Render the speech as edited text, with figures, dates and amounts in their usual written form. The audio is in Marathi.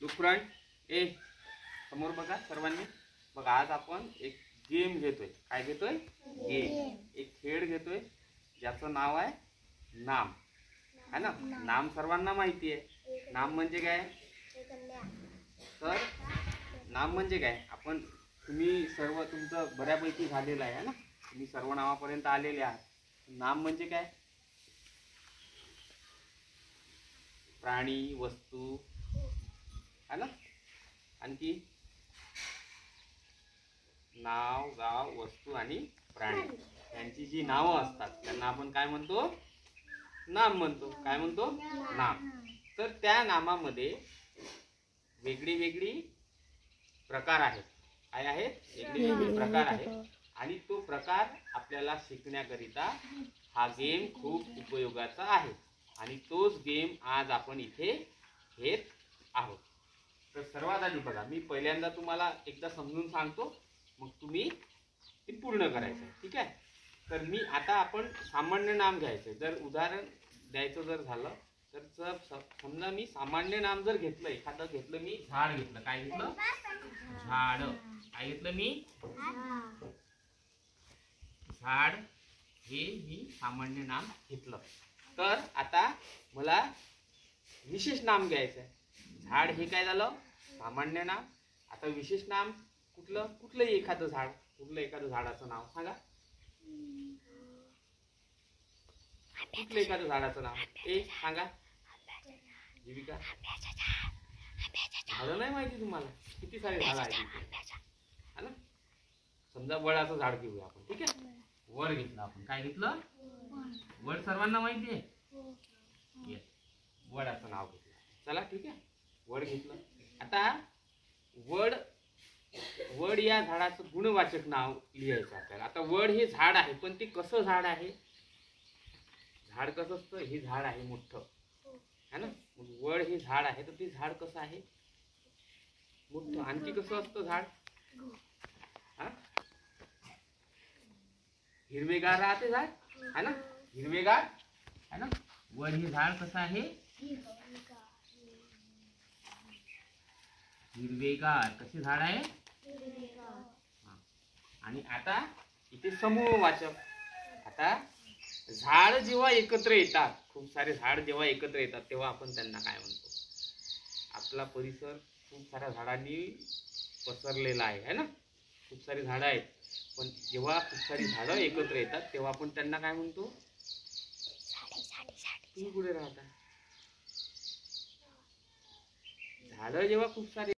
लुक फ्रंट ए समोर बघा सर्वांनी बघा। आज आपण एक गेम घेतोय। काय घेतोय? गेम। एक खेळ घेतोय ज्याचं नाव आहे नाम, है ना? नाम सर्वांना माहिती आहे। नाम म्हणजे काय? तर नाम म्हणजे काय? तुम्ही सर्व तुमचं बऱ्यापैकी झालेलं आहे ना? तुम्ही सर्व नावापर्यंत आलेले आहात। नाम म्हणजे काय? प्राणी, वस्तू, है ना? आणखी नाव, गाव, वस्तू आणि प्राणी यांची जी नावं असतात त्यांना आपण काय म्हणतो? नाम म्हणतो। काय म्हणतो? नाम। तर त्या नामामध्ये वेगळी वेगळी प्रकार आहेत। काय आहेत? वेगळे वेगळे प्रकार आहेत आणि तो प्रकार आपल्याला शिकण्याकरिता हा गेम खूप उपयोगाचा आहे आणि तोच गेम आज आपण इथे घेत आहोत। तर सर्वात आधी बघा, मी पहिल्यांदा तुम्हाला एकदा समजून सांगतो, मग तुम्ही ते पूर्ण करायचं आहे, ठीक आहे? तर आता आपण सामान्य नाम घ्यायचं। जर उदाहरण द्यायचं जर झालं तर समजा मी सामान्य नाम जर घेतलं, एखादं घेतलं, मी झाड घेतलं। काय घेतलं? झाड। काय घेतलं मी? झाड हे मी सामान्य नाम घेतलं। तर आता मला विशेष नाम घ्यायचं आहे। झाड हे काय झालं? सामान्य नाम। आता विशेष नाम कुठलंही एखादं झाड, कुठलं एखादं झाडाचं नाव सांगा। कुठलं एखादं झाडाचं नाव सांगा। जीविका, झाडं नाही माहिती तुम्हाला? किती सारे झाड आहेत, है ना? समजा वडाचं झाड घेऊया आपण, ठीक आहे? वड घेतलं आपण। काय घेतलं? वड सर्वांना माहिती आहे। वडाचं नाव घेतलं। चला ठीक आहे, वड घेतलं। आता वड या झाडाचं गुणवाचक नाव लिहायचं आपल्याला। आता वड हे झाड आहे, पण ते कसं झाड आहे? झाड कसं असतं? हे झाड आहे मोठं, है ना? वड हे झाड आहे, तर ते झाड कसं आहे? मोठं। आणखी कसं असतं झाड? हिरवेगार राहते झाड, है ना? हिरवेगार, है ना? वड हे झाड कसं आहे? हिरवेगार। कसे झाड आहे? आणि आता इथे समूहवाचक। आता झाड जेव्हा एकत्र येतात, खूप सारे झाड जेव्हा एकत्र येतात, तेव्हा आपण त्यांना काय म्हणतो? आपला परिसर खूप साऱ्या झाडांनी पसरलेला आहे, है ना? खूप सारी झाडं आहेत, पण जेव्हा खूप सारी झाडं एकत्र येतात तेव्हा आपण त्यांना काय म्हणतो? तुम्ही कुठे राहता? झाडं जेव्हा खूप सारी